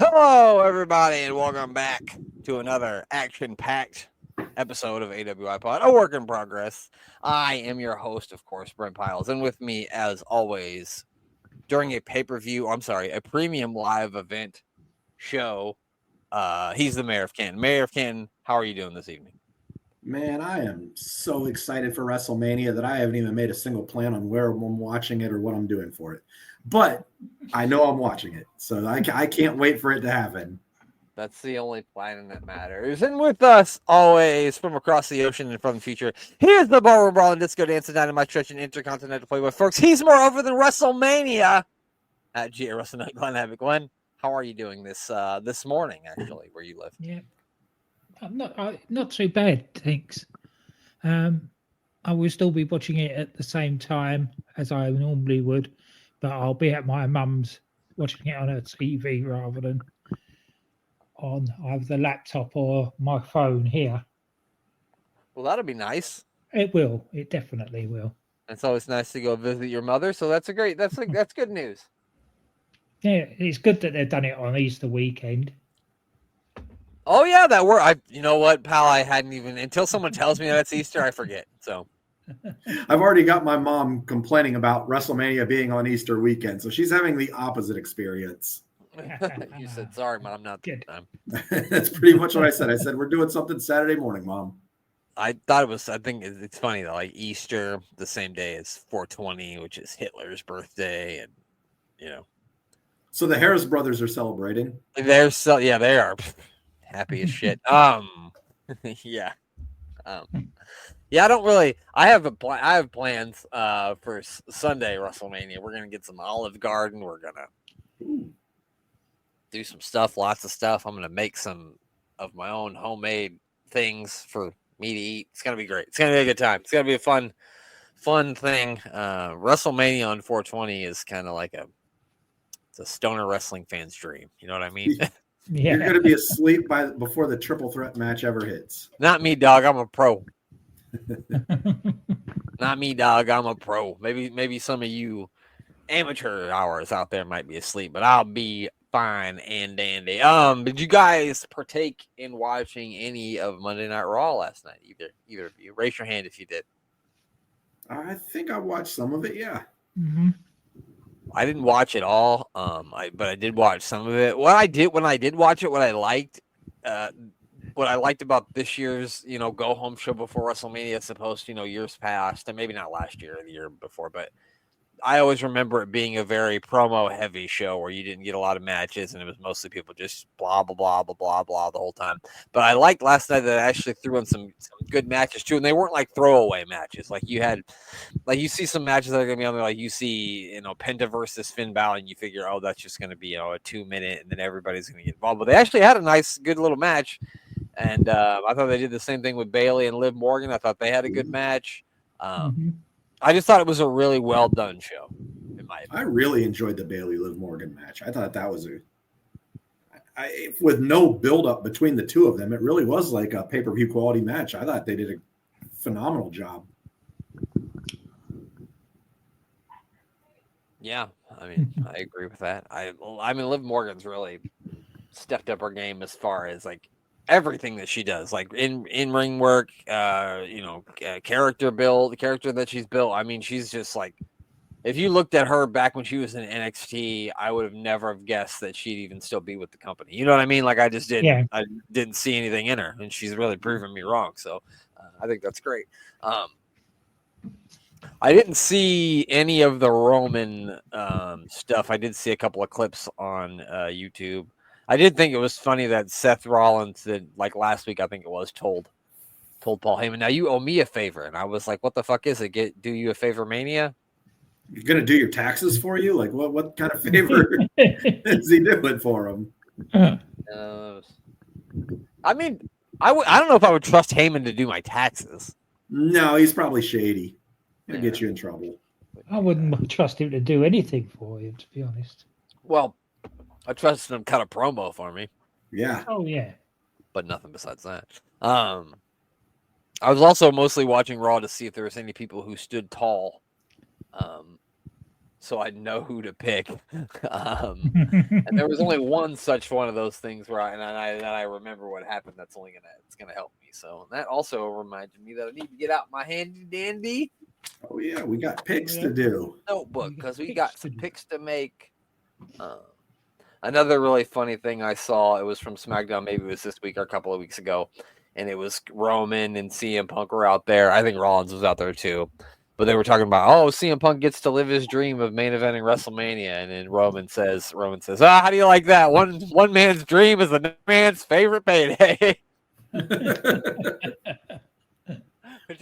Hello, everybody, and welcome back to another action-packed episode of AWIPod, a work in progress. I am your host, of course, Brent Piles, and with me, as always, during a a premium live event show, he's the Mayor of Canton. Mayor of Canton, how are you doing this evening? Man, I am so excited for WrestleMania that I haven't even made a single plan on where I'm watching it or what I'm doing for it. But I know I'm watching it, so I can't wait for it to happen. That's the only planning that matters. And with us, always from across the ocean and from the future, here's the Ballroom Brawl and Disco Dance and Dynamite Stretch and Intercontinental Playboy. Folks, he's more over than WrestleMania at GA Wrestling Night. Glenn Havoc. Glenn, how are you doing this morning, actually, where you live? Yeah, I'm not too bad, thanks. I will still be watching it at the same time as I normally would, but I'll be at my mum's watching it on her TV rather than on either the laptop or my phone here. Well, that'll be nice. It will. It definitely will. It's always nice to go visit your mother, so that's good news. Yeah, it's good that they've done it on Easter weekend. Oh yeah, that worked. You know what, pal? I hadn't even until someone tells me that's Easter, I forget. So I've already got my mom complaining about WrestleMania being on Easter weekend, so she's having the opposite experience. You said sorry, Mom, not this time. That's pretty much what I said. I said we're doing something Saturday morning, Mom. I thought it was. I think it's funny though. Like Easter, the same day as 420, which is Hitler's birthday, and you know. So the Harris brothers are celebrating. They are happy as shit. Yeah. Yeah, I don't really. I have plans for Sunday WrestleMania. We're gonna get some Olive Garden. We're gonna do some stuff, lots of stuff. I'm gonna make some of my own homemade things for me to eat. It's gonna be great. It's gonna be a good time. It's gonna be a fun thing. WrestleMania on 420 is kind of like it's a stoner wrestling fan's dream. You know what I mean? Yeah. You're going to be asleep before the triple threat match ever hits. Not me, dog. I'm a pro. Not me, dog. I'm a pro. Maybe some of you amateur hours out there might be asleep, but I'll be fine and dandy. Did you guys partake in watching any of Monday Night Raw last night? Either of you? Raise your hand if you did. I think I watched some of it. Yeah. Mm-hmm. I didn't watch it all. But I did watch some of it. What I did watch it, what I liked about this year's, go home show before WrestleMania, as opposed to, years past, and maybe not last year or the year before, but I always remember it being a very promo heavy show where you didn't get a lot of matches and it was mostly people just blah, blah, blah, blah, blah, blah the whole time. But I liked last night that I actually threw in some good matches too. And they weren't like throwaway matches. Like you see some matches that are going to be on there. Like you see, Penta versus Finn Balor and you figure, oh, that's just going to be, a 2-minute and then everybody's going to get involved. But they actually had a nice, good little match. And I thought they did the same thing with Bayley and Liv Morgan. I thought they had a good match. I just thought it was a really well done show. In my opinion. I really enjoyed the Bayley Liv Morgan match. I thought that was with no buildup between the two of them. It really was like a pay-per-view quality match. I thought they did a phenomenal job. Yeah, I mean, I agree with that. I mean, Liv Morgan's really stepped up her game as far as like everything that she does, like in ring work, character build, the character that she's built. I mean, she's just like, if you looked at her back when she was in NXT, I would have never have guessed that she'd even still be with the company. You know what I mean? Like I just didn't, Yeah. I didn't see anything in her, and she's really proven me wrong. So I think that's great. I didn't see any of the Roman stuff. I did see a couple of clips on YouTube. I did think it was funny that Seth Rollins did, like last week, I think it was, told Paul Heyman, now you owe me a favor. And I was like, what the fuck is it? Do you a favor mania? You're going to do your taxes for you? Like what kind of favor is he doing for him? I mean, I don't know if I would trust Heyman to do my taxes. No, he's probably shady. He'll get you in trouble. I wouldn't trust him to do anything for you, to be honest. Well, I trusted him to cut a promo for me. Yeah. Oh, yeah. But nothing besides that. I was also mostly watching Raw to see if there was any people who stood tall so I know who to pick. And there was only one such one of those things where I remember what happened. It's gonna help me. So that also reminded me that I need to get out my handy dandy Oh yeah, we got picks to do. notebook because we got some picks to make. Another really funny thing I saw, it was from SmackDown, maybe it was this week or a couple of weeks ago, and it was Roman and CM Punk were out there. I think Rollins was out there too. But they were talking about, CM Punk gets to live his dream of main eventing WrestleMania, and then Roman says, how do you like that? One man's dream is another man's favorite payday. Which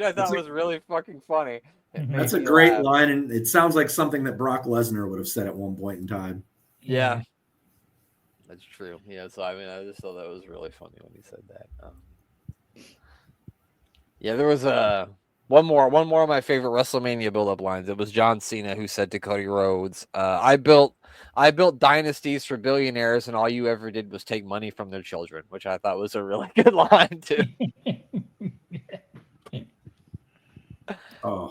I thought was really fucking funny. That's a great line, and it sounds like something that Brock Lesnar would have said at one point in time. Yeah. That's true. Yeah, so I just thought that was really funny when he said that. There was one more of my favorite WrestleMania build-up lines. It was John Cena who said to Cody Rhodes, I built dynasties for billionaires, and all you ever did was take money from their children, which I thought was a really good line too. I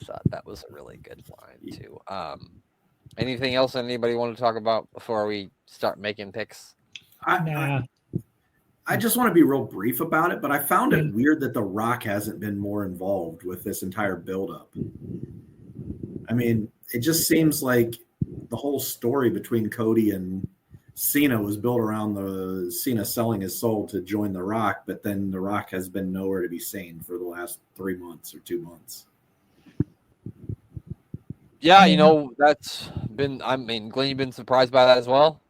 thought that was a really good line too. Anything else anybody want to talk about before we start making picks? I just want to be real brief about it, but I found it weird that The Rock hasn't been more involved with this entire buildup. I mean, it just seems like the whole story between Cody and Cena was built around the Cena selling his soul to join The Rock, but then The Rock has been nowhere to be seen for the last 3 months or 2 months. Yeah, that's been. Glenn, you've been surprised by that as well?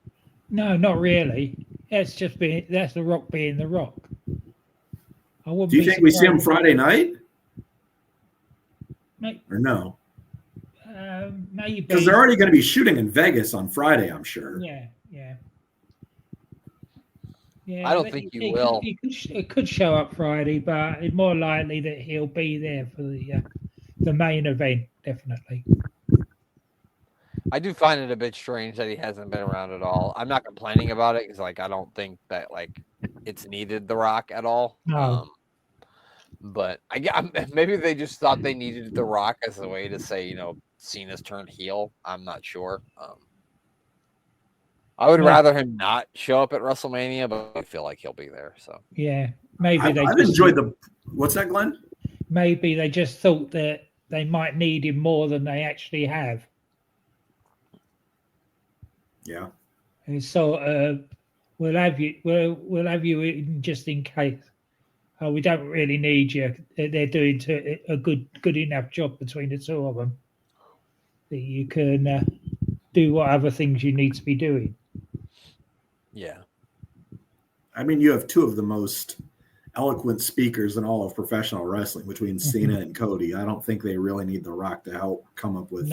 No, not really. That's The Rock being The Rock. Do you think we see him Friday night? Or no? Maybe. Because they're already going to be shooting in Vegas on Friday, I'm sure. Yeah. I don't think you will. It could show up Friday, but it's more likely that he'll be there for the main event, definitely. I do find it a bit strange that he hasn't been around at all. I'm not complaining about it because, I don't think that it's needed The Rock at all. No. But maybe they just thought they needed The Rock as a way to say, Cena's turned heel. I'm not sure. I would rather him not show up at WrestleMania, but I feel like he'll be there. So yeah, maybe I've enjoyed the. What's that, Glenn? Maybe they just thought that they might need him more than they actually have. Yeah. And so we'll have you in just in case. We don't really need you. They're doing a good enough job between the two of them that you can do what other things you need to be doing. Yeah. I mean, you have two of the most eloquent speakers in all of professional wrestling between Cena and Cody. I don't think they really need The Rock to help come up with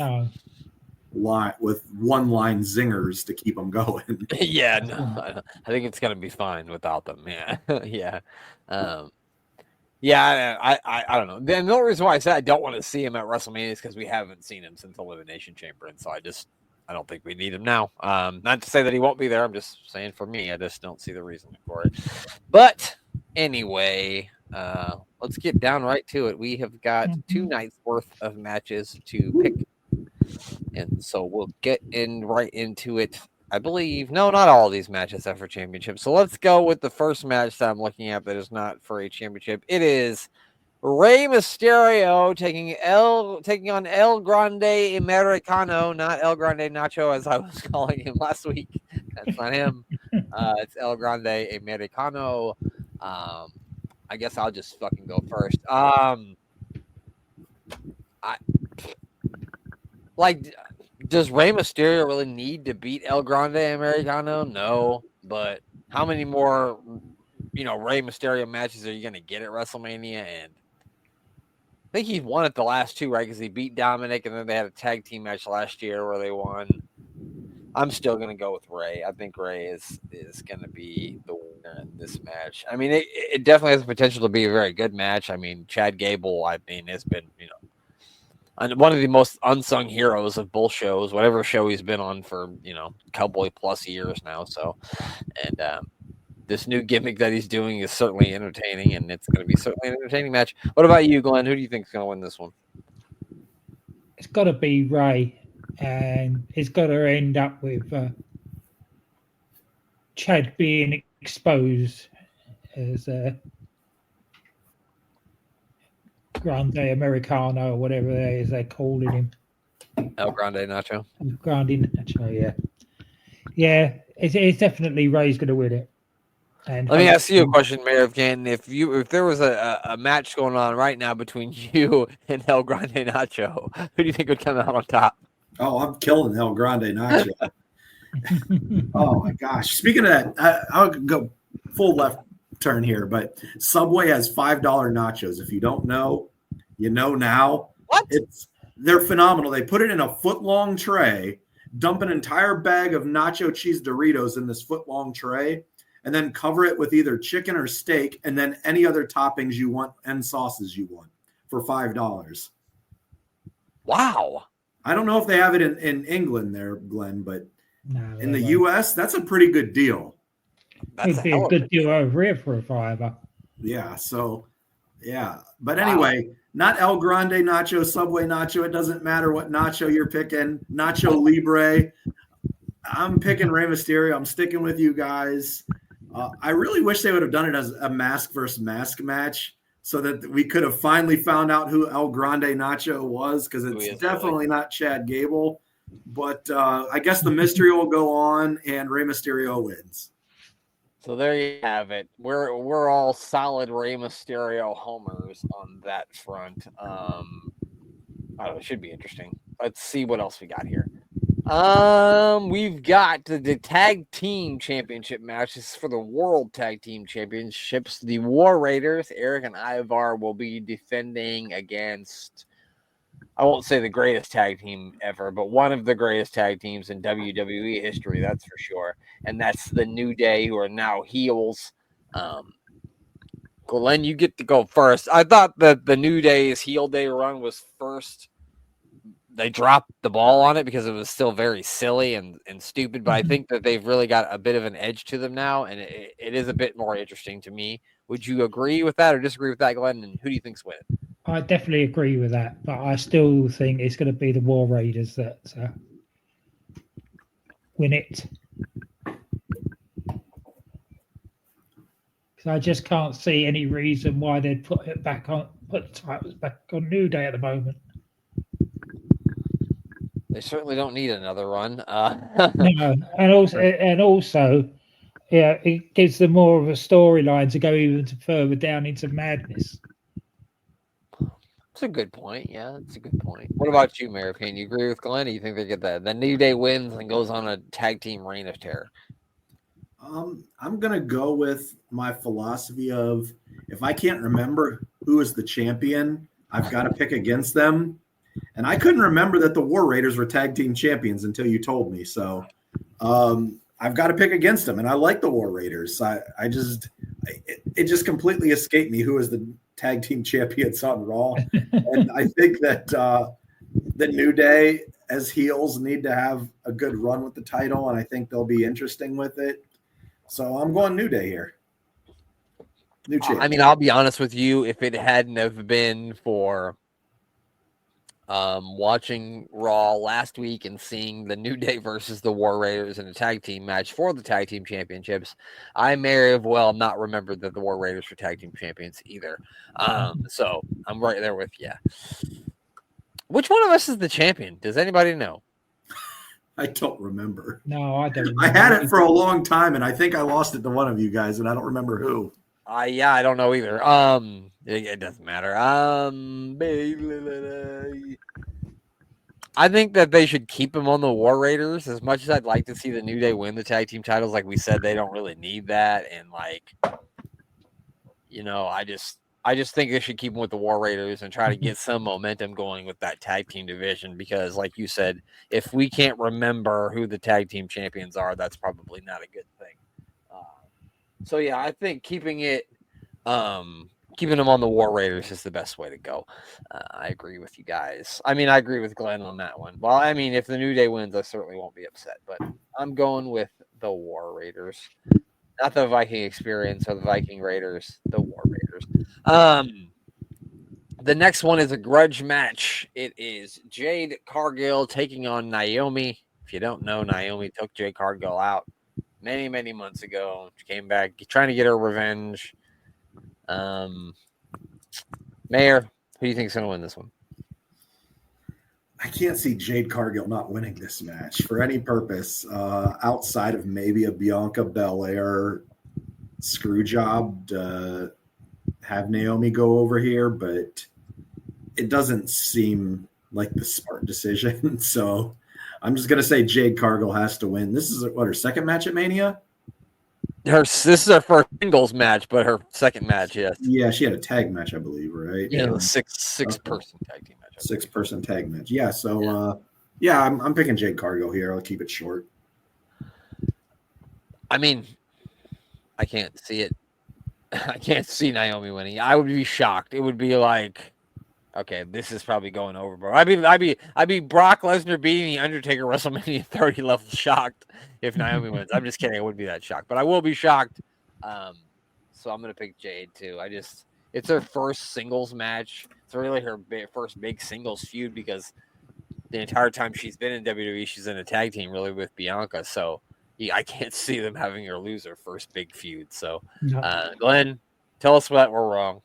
one-line zingers to keep them going. Yeah, no, I think it's going to be fine without them. Yeah, yeah. I don't know. The only reason why I said I don't want to see him at WrestleMania is because we haven't seen him since Elimination Chamber, and so I don't think we need him now. Not to say that he won't be there. I'm just saying for me, I just don't see the reason for it. But anyway, let's get down right to it. We have got 2 nights worth of matches to pick. And so we'll get right into it. I believe, no, not all of these matches are for championship. So let's go with the first match that I'm looking at that is not for a championship. It is Rey Mysterio taking on El Grande Americano, not El Grande Nacho as I was calling him last week. That's not him. It's El Grande Americano. I guess I'll just fucking go first. Does Rey Mysterio really need to beat El Grande Americano? No, but how many more, Rey Mysterio matches are you going to get at WrestleMania? And I think he won at the last 2, right? Because he beat Dominic, and then they had a tag team match last year where they won. I'm still going to go with Rey. I think Rey is going to be the winner in this match. I mean, it definitely has the potential to be a very good match. I mean, Chad Gable, has been, one of the most unsung heroes of both shows, whatever show he's been on for, Cowboy plus years now. So, and this new gimmick that he's doing is certainly entertaining, and it's going to be certainly an entertaining match. What about you, Glenn? Who do you think is going to win this one? It's got to be Rey. and it's got to end up with Chad being exposed as Grande Americano or whatever it is they're calling him. El Grande Nacho. Grande Nacho, yeah. Yeah, it's definitely Ray's going to win it. And Let me ask you a question, Mayor of Canton. If there was a match going on right now between you and El Grande Nacho, who do you think would come out on top? Oh, I'm killing El Grande Nacho. Oh my gosh! Speaking of that, I'll go full left turn here, but Subway has $5 nachos. If you don't know, you know now. What? They're phenomenal. They put it in a foot-long tray, dump an entire bag of nacho cheese Doritos in this foot-long tray, and then cover it with either chicken or steak, and then any other toppings you want and sauces you want for $5. Wow. I don't know if they have it in England there, Glenn, but no, in the U.S., that's a pretty good deal. It'd be a good deal over here for a $5. Yeah, so, yeah. But anyway, not El Grande Nacho, Subway Nacho. It doesn't matter what nacho you're picking. Nacho Libre. I'm picking Rey Mysterio. I'm sticking with you guys. I really wish they would have done it as a mask versus mask match so that we could have finally found out who El Grande Nacho was, because it's definitely not Chad Gable. But I guess the mystery will go on and Rey Mysterio wins. So there you have it. We're all solid Rey Mysterio homers on that front. It should be interesting. Let's see what else we got here. We've got the tag team championship match. This is for the World Tag Team Championships. The War Raiders, Eric and Ivar, will be defending against, I won't say the greatest tag team ever, but one of the greatest tag teams in WWE history, that's for sure. And that's the New Day, who are now heels. Glenn, you get to go first. I thought that the New Day's heel day run was first. They dropped the ball on it because it was still very silly and stupid, but I think that they've really got a bit of an edge to them now, and it is a bit more interesting to me. Would you agree with that or disagree with that, Glenn? And who do you think's winning? I definitely agree with that, but I still think it's going to be the War Raiders that win it. Because I just can't see any reason why they'd put the titles back on New Day at the moment. They certainly don't need another run. No, and also, yeah, it gives them more of a storyline to go even further down into madness. That's a good point. Yeah, that's a good point. What about you, Mayor Payne? You agree with Glenn? Or you think they get that? The New Day wins and goes on a tag team reign of terror. I'm gonna go with my philosophy of, if I can't remember who is the champion, I've got to pick against them. And I couldn't remember that the War Raiders were tag team champions until you told me. So I've got to pick against them. And I like the War Raiders. It just completely escaped me who is the tag team champions on Raw. And I think that the New Day as heels need to have a good run with the title. And I think they'll be interesting with it. So I'm going New Day here. New champion. I mean, I'll be honest with you. If it hadn't have been for watching Raw last week and seeing the New Day versus the War Raiders in a tag team match for the tag team championships, I may have well not remembered that the War Raiders were tag team champions either. So I'm right there with you. Which one of us is the champion? Does anybody know? I don't remember. No, I don't. I had it for a long time, and I think I lost it to one of you guys, and I don't remember who. Yeah, I don't know either. It doesn't matter. I think that they should keep him on the War Raiders. As much as I'd like to see the New Day win the tag team titles, like we said, they don't really need that. And I just think they should keep him with the War Raiders and try to get some momentum going with that tag team division. Because, like you said, if we can't remember who the tag team champions are, that's probably not a good thing. So yeah, I think keeping them on the War Raiders is the best way to go. I agree with you guys. I mean, I agree with Glenn on that one. Well, I mean, if the New Day wins, I certainly won't be upset. But I'm going with the War Raiders, not the Viking Experience or the Viking Raiders. The War Raiders. The next one is a grudge match. It is Jade Cargill taking on Naomi. If you don't know, Naomi took Jade Cargill out many, many months ago. She came back trying to get her revenge. Mayor, who do you think is going to win this one? I can't see Jade Cargill not winning this match for any purpose outside of maybe a Bianca Belair screw job to have Naomi go over here, but it doesn't seem like the smart decision. So I'm just going to say Jade Cargill has to win. This is her second match at Mania? This is her first singles match, but her second match, yes. Yeah, she had a tag match, I believe, right? Yeah, the six-person tag team match. Six-person tag match. Yeah, so I'm picking Jade Cargill here. I'll keep it short. I mean, I can't see it. I can't see Naomi winning. I would be shocked. It would be like, okay, this is probably going over, bro. I'd be Brock Lesnar beating the Undertaker WrestleMania 30 level shocked if Naomi wins. I'm just kidding. I wouldn't be that shocked, but I will be shocked. So I'm gonna pick Jade too. It's her first singles match. It's really her first big singles feud because the entire time she's been in WWE, she's in a tag team really with Bianca. So I can't see them having her lose her first big feud. So, Glenn, tell us what we're wrong.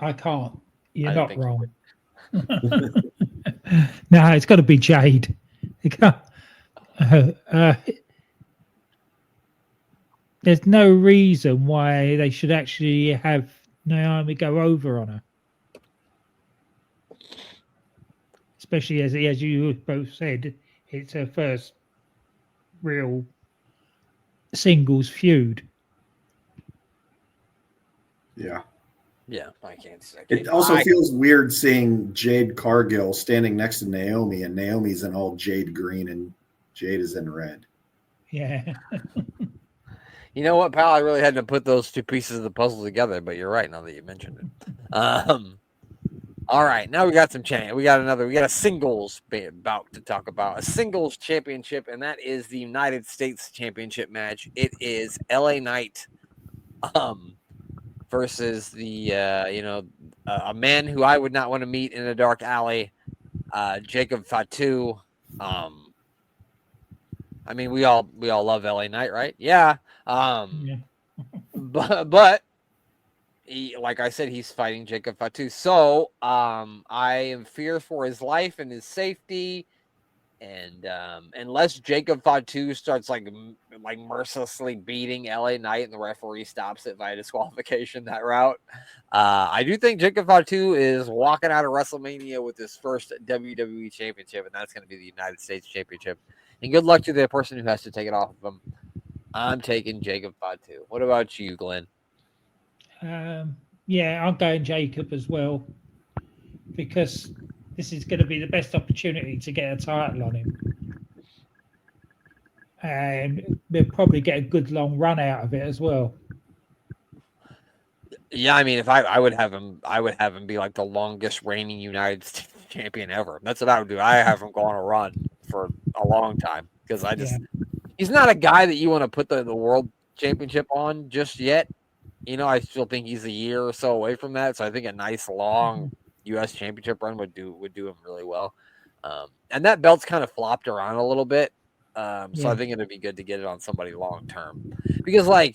I can't. You're not wrong. No, it's got to be Jade. There's no reason why they should actually have Naomi go over on her. Especially as you both said, it's her first real singles feud. Yeah. Yeah, I can't say. It also feels weird seeing Jade Cargill standing next to Naomi, and Naomi's in all jade green and Jade is in red. Yeah. You know what, pal? I really had to put those two pieces of the puzzle together, but you're right now that you mentioned it. All right, now we got some we got a singles bout to talk about, a singles championship, and that is the United States Championship match. It is LA Knight, versus the a man who I would not want to meet in a dark alley, Jacob Fatu. I mean, we all love LA Knight, right? Yeah. But he, like I said, he's fighting Jacob Fatu. So I am feared for his life and his safety. And unless Jacob Fatu starts like mercilessly beating LA Knight and the referee stops it via disqualification that route, I do think Jacob Fatu is walking out of WrestleMania with his first WWE Championship, and that's going to be the United States Championship. And good luck to the person who has to take it off of him. I'm taking Jacob Fatu. What about you, Glenn? Yeah, I'm going Jacob as well because this is going to be the best opportunity to get a title on him. And we'll probably get a good long run out of it as well. Yeah, I mean, if I would have him be like the longest reigning United States champion ever. That's what I would do. I have him go on a run for a long time because he's not a guy that you want to put the world championship on just yet. You know, I still think he's a year or so away from that. So I think a nice long U.S. championship run would do him really well. And that belt's kind of flopped around a little bit. So I think it'd be good to get it on somebody long term because I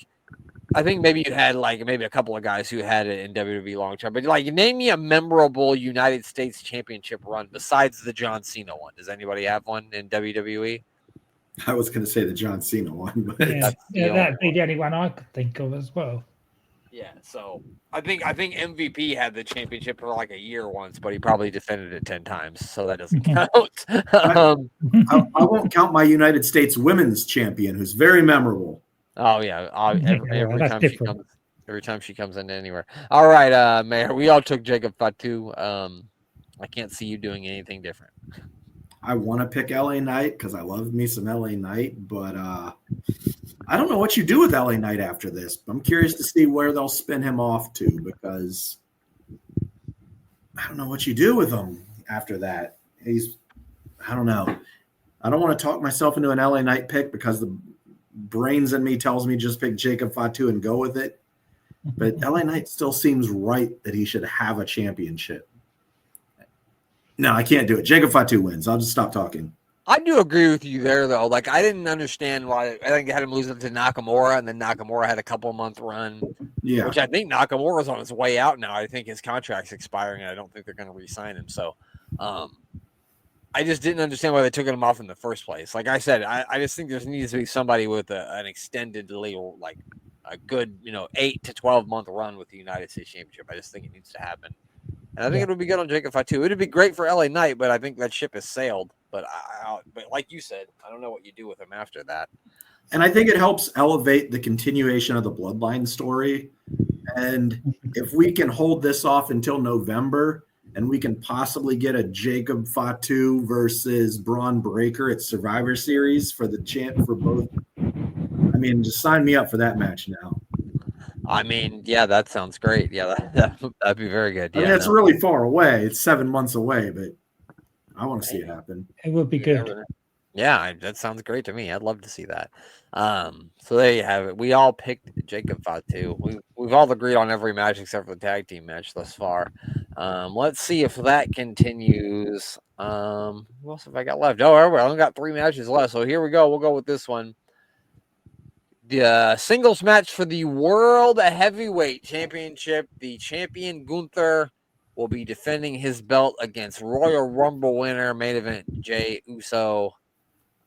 think maybe you had maybe a couple of guys who had it in WWE long term, but name me a memorable United States Championship run besides the John Cena one. Does anybody have one in WWE? I was going to say the John Cena one, but that'd be the only one I could think of as well. Yeah, so I think MVP had the championship for like a year once, but he probably defended it 10 times, so that doesn't count. I won't count my United States Women's Champion, who's very memorable. Oh yeah, every time she comes into anywhere. All right, Mayor, we all took Jacob Fatu. I can't see you doing anything different. I want to pick LA Knight because I love me some LA Knight, but I don't know what you do with LA Knight after this. I'm curious to see where they'll spin him off to because I don't know what you do with him after that. I don't know. I don't want to talk myself into an LA Knight pick because the brains in me tells me just pick Jacob Fatu and go with it. but LA Knight still seems right that he should have a championship. No, I can't do it. Jacob Fatu wins. I'll just stop talking. I do agree with you there, though. Like, I didn't understand why. I think they had him losing to Nakamura, and then Nakamura had a couple-month run. Yeah. Which I think Nakamura's on his way out now. I think his contract's expiring, and I don't think they're going to re-sign him. So, I just didn't understand why they took him off in the first place. Like I said, I just think there needs to be somebody with an extended, like a good, 8 to 12-month run with the United States Championship. I just think it needs to happen. And I think it would be good on Jacob Fatu. It would be great for LA Knight, but I think that ship has sailed. But but like you said, I don't know what you do with him after that. And I think it helps elevate the continuation of the bloodline story. And if we can hold this off until November, and we can possibly get a Jacob Fatu versus Braun Breaker at Survivor Series for the champ for both. I mean, just sign me up for that match now. I mean, yeah, that sounds great. Yeah, that'd be very good. I mean, it's really far away. It's 7 months away, but I want to see it happen. It would be good. Yeah, that sounds great to me. I'd love to see that. So there you have it. We all picked Jacob Fatu. We've all agreed on every match except for the tag team match thus far. Let's see if that continues. What else have I got left? Oh, I only got 3 matches left. So here we go. We'll go with this one. The singles match for the World Heavyweight Championship. The champion Gunther will be defending his belt against Royal Rumble winner, main event Jey Uso.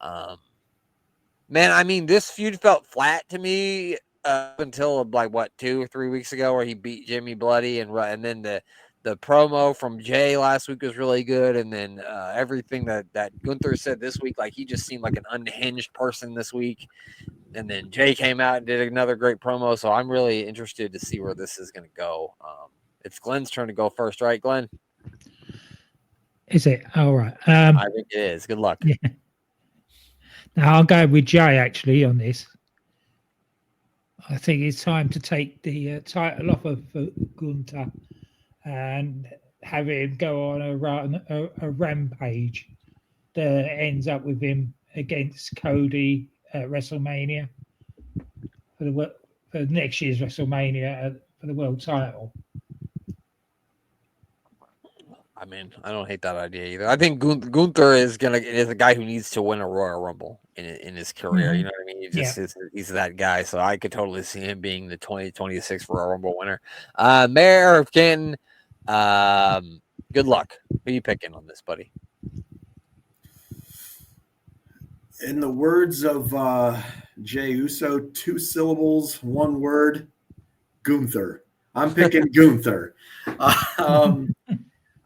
Man, I mean, this feud felt flat to me up until 2 or 3 weeks ago, where he beat Jimmy Bloody, and then the promo from Jay last week was really good, and then everything that Gunther said this week, like he just seemed like an unhinged person this week. And then Jay came out and did another great promo, so I'm really interested to see where this is going to go. It's Glenn's turn to go first, right, Glenn? Is it? All right. I think it is. Good luck. Yeah. Now I'll go with Jay actually on this. I think it's time to take the title off of Gunther and have him go on a rampage that ends up with him against Cody at WrestleMania for next year's WrestleMania for the world title. I mean, I don't hate that idea either. I think Gunther is a guy who needs to win a Royal Rumble in his career. Mm-hmm. You know what I mean? He's that guy. So I could totally see him being the 2026 Royal Rumble winner. Mayor of Canton, good luck. Who are you picking on this, buddy? In the words of Jey Uso, 2 syllables, 1 word, Gunther. I'm picking Gunther.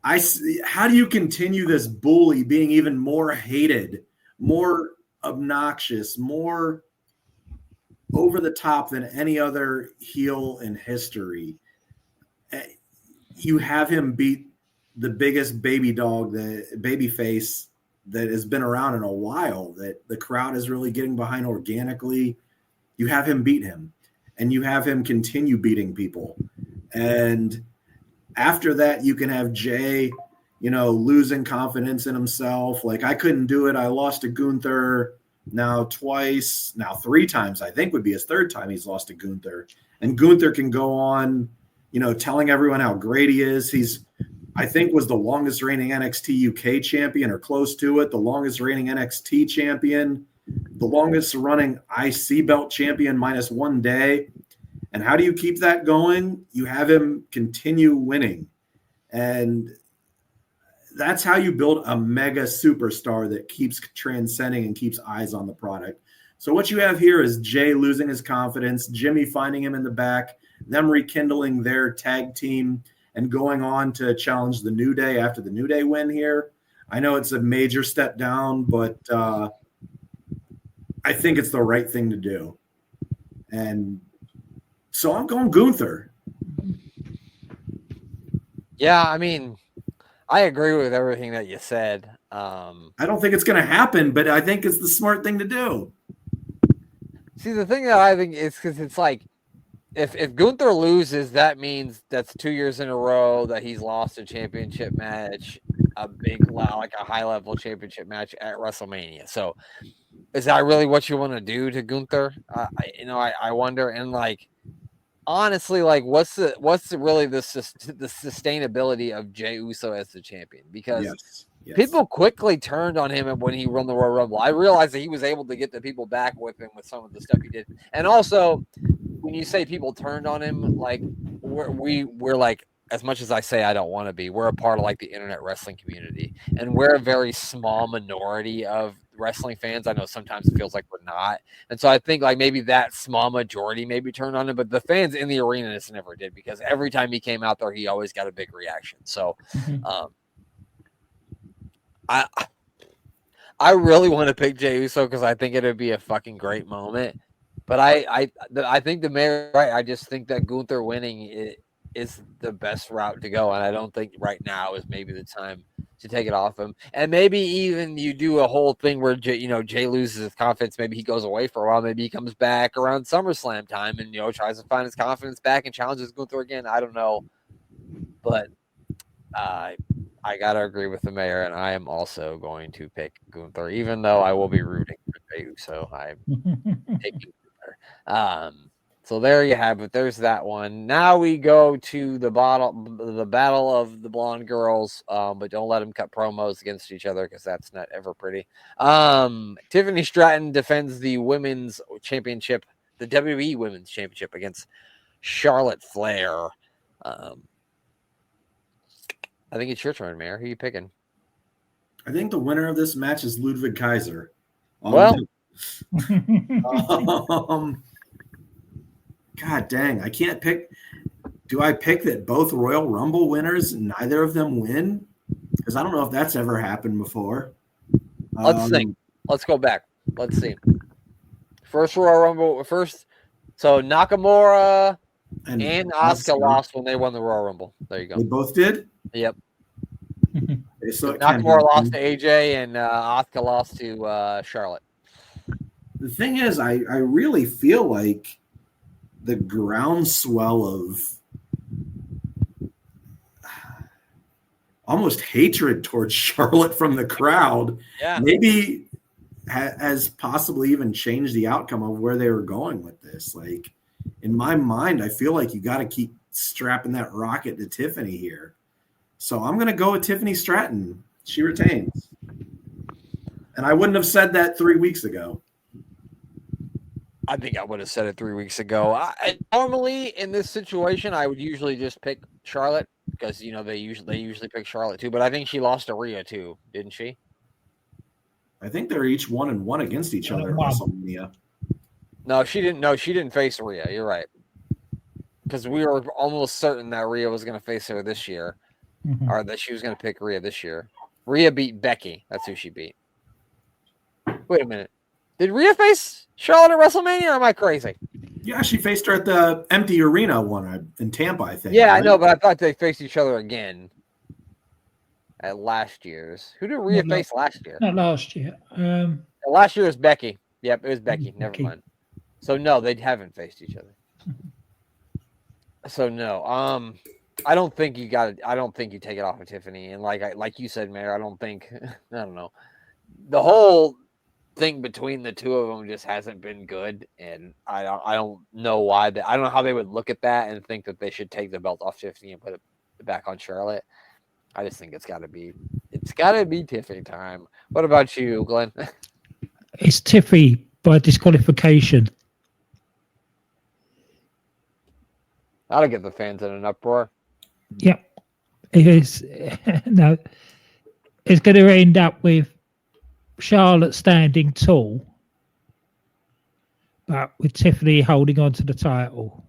How do you continue this bully being even more hated, more obnoxious, more over the top than any other heel in history? You have him beat the biggest baby dog, the baby face that has been around in a while, that the crowd is really getting behind organically. You have him beat him, and you have him continue beating people. And after that, you can have Jay, losing confidence in himself. Like, I couldn't do it. I lost to Gunther now twice, now 3 times, I think would be his 3rd time he's lost to Gunther. And Gunther can go on, telling everyone how great he is. He's, I think, was the longest reigning NXT UK champion or close to it, the longest reigning NXT champion, the longest running IC belt champion minus 1 day. And how do you keep that going? You have him continue winning. And that's how you build a mega superstar that keeps transcending and keeps eyes on the product. So what you have here is Jay losing his confidence, Jimmy finding him in the back, them rekindling their tag team and going on to challenge the New Day after the New Day win here. I know it's a major step down, but I think it's the right thing to do. And so I'm going Gunther. Yeah, I mean, I agree with everything that you said. I don't think it's going to happen, but I think it's the smart thing to do. See, the thing that I think is because it's like, if Gunther loses, that means that's 2 years in a row that he's lost a championship match, a high-level championship match at WrestleMania. So is that really what you want to do to Gunther? I wonder. And honestly, like, what's the sustainability of Jey Uso as the champion? Because Yes. people quickly turned on him when he won the Royal Rumble. I realized that he was able to get the people back with him with some of the stuff he did. And also, when you say people turned on him, like, we're like, as much as I say I don't want to be, we're a part of like the internet wrestling community, and we're a very small minority of wrestling fans. I know sometimes it feels like we're not, and so I think like maybe that small majority maybe turned on him, but the fans in the arena just never did, because every time he came out there, he always got a big reaction. So, I really want to pick Jey Uso because I think it would be a fucking great moment. But I think the mayor right. I just think that Gunther winning is the best route to go, and I don't think right now is maybe the time to take it off him. And maybe even you do a whole thing where Jey loses his confidence. Maybe he goes away for a while. Maybe he comes back around SummerSlam time and tries to find his confidence back and challenges Gunther again. I don't know, but I gotta agree with the mayor, and I am also going to pick Gunther, even though I will be rooting for Jey Uso. I'm taking Gunther. So there you have it. There's that one. Now we go to the battle of the blonde girls, but don't let them cut promos against each other because that's not ever pretty. Tiffany Stratton defends the women's championship, the WWE Women's Championship, against Charlotte Flair. I think it's your turn, Mayor. Who are you picking? I think the winner of this match is Ludwig Kaiser. Well, God dang, I can't pick. Do I pick that both Royal Rumble winners, neither of them win? Because I don't know if that's ever happened before. Let's think. Let's go back. Let's see. First Royal Rumble. So Nakamura and Asuka lost when they won the Royal Rumble. There you go. They both did? Yep. So Nakamura lost to AJ and Asuka lost to Charlotte. The thing is, I really feel like the groundswell of almost hatred towards Charlotte from the crowd maybe has possibly even changed the outcome of where they were going with this. Like, in my mind, I feel like you got to keep strapping that rocket to Tiffany here. So I'm going to go with Tiffany Stratton. She retains. And I wouldn't have said that 3 weeks ago. I think I would have said it 3 weeks ago. Normally in this situation, I would usually just pick Charlotte because they usually pick Charlotte too. But I think she lost to Rhea too, didn't she? I think they're each 1-1 against each other at WrestleMania. No, she didn't. No, she didn't face Rhea. You're right. Because we were almost certain that Rhea was going to face her this year, or that she was going to pick Rhea this year. Rhea beat Becky. That's who she beat. Wait a minute. Did Rhea face Charlotte at WrestleMania, or am I crazy? Yeah, she faced her at the empty arena one in Tampa, I think. Yeah, right? I know, but I thought they faced each other again at last year's. Who did Rhea face last year? Not last year. Last year was Becky. Yep, it was Becky. Never mind. So no, they haven't faced each other. So no, I don't think you got it. I don't think you take it off of Tiffany. And like you said, Mayor, I don't know. The whole thing between the two of them just hasn't been good, and I don't know why. I don't know how they would look at that and think that they should take the belt off Tiffany and put it back on Charlotte. I just think it's got to be Tiffany time. What about you, Glenn? It's Tiffany by disqualification. That'll get the fans in an uproar. Yep. It is. No, it's going to end up with Charlotte standing tall, but with Tiffany holding on to the title.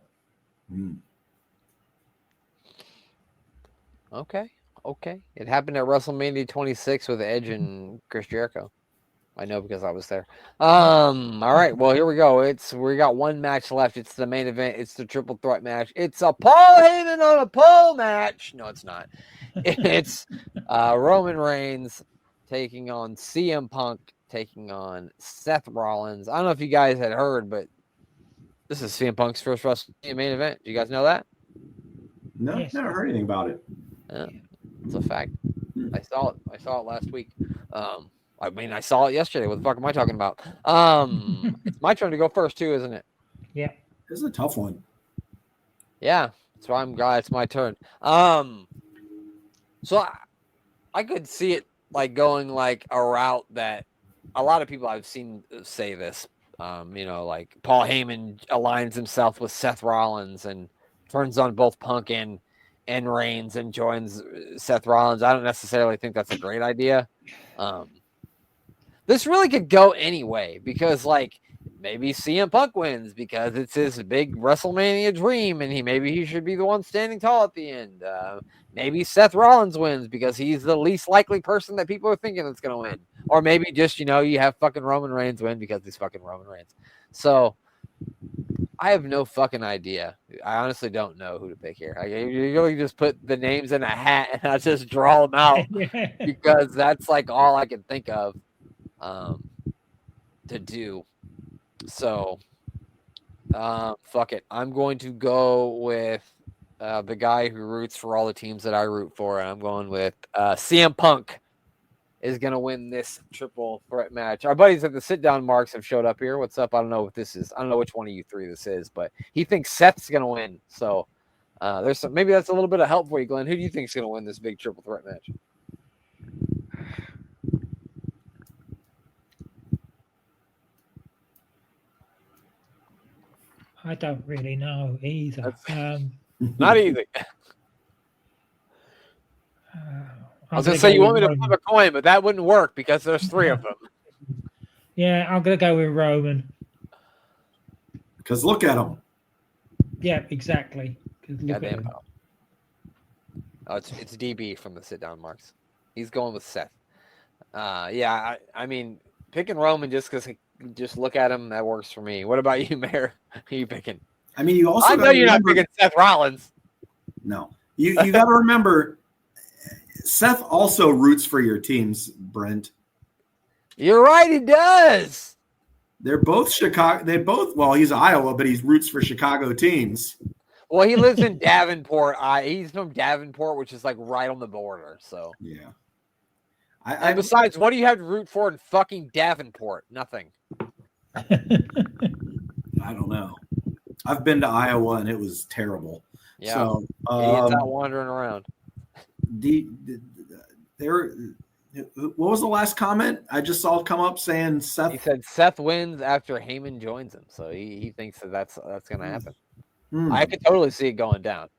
Okay. It happened at WrestleMania 26 with Edge and Chris Jericho. I know because I was there. All right. Well, here we go. We got one match left. It's the main event. It's the triple threat match. It's a Paul Heyman on a pole match. No, it's not. It's Roman Reigns taking on CM Punk, taking on Seth Rollins. I don't know if you guys had heard, but this is CM Punk's first WrestleMania main event. Do you guys know that? No, yes. Never heard anything about it. Yeah, it's a fact. I saw it last week. I saw it yesterday. What the fuck am I talking about? It's my turn to go first too, isn't it? Yeah. This is a tough one. Yeah, that's why I'm glad it's my turn. So I could see it like going like a route that a lot of people I've seen say this. Like Paul Heyman aligns himself with Seth Rollins and turns on both Punk and Reigns and joins Seth Rollins. I don't necessarily think that's a great idea. This really could go any way because like maybe CM Punk wins because it's his big WrestleMania dream and maybe he should be the one standing tall at the end. Maybe Seth Rollins wins because he's the least likely person that people are thinking that's going to win. Or maybe just, you have fucking Roman Reigns win because he's fucking Roman Reigns. So I have no fucking idea. I honestly don't know who to pick here. You really just put the names in a hat and I just draw them out because that's like all I can think of to do. So fuck it. I'm going to go with the guy who roots for all the teams that I root for, and I'm going with CM Punk is going to win this triple threat match. Our buddies at the sit-down marks have showed up here. What's up? I don't know what this is. I don't know which one of you three this is, but he thinks Seth's going to win. So maybe that's a little bit of help for you, Glenn. Who do you think is going to win this big triple threat match? I don't really know either. Not easy. I was going to say you want me to flip a coin, but that wouldn't work because there's three of them. Yeah, I'm going to go with Roman. Because look at him. Yeah, exactly. Goddamn. Oh, it's DB from the sit-down marks. He's going with Seth. I mean, picking Roman just because just look at him, that works for me. What about you, Mayor? Who are you picking? I mean, you also I know you're not picking Seth Rollins. No. You got to remember, Seth also roots for your teams, Brent. You're right, he does. They're both Chicago. Well, he's Iowa, but he roots for Chicago teams. Well, he lives in Davenport. He's from Davenport, which is like right on the border. So yeah. And besides, what do you have to root for in fucking Davenport? Nothing. I don't know. I've been to Iowa and it was terrible. Yeah, so, idiots out wandering around. What was the last comment I just saw come up saying Seth? He said Seth wins after Heyman joins him, so he thinks that's going to happen. I could totally see it going down.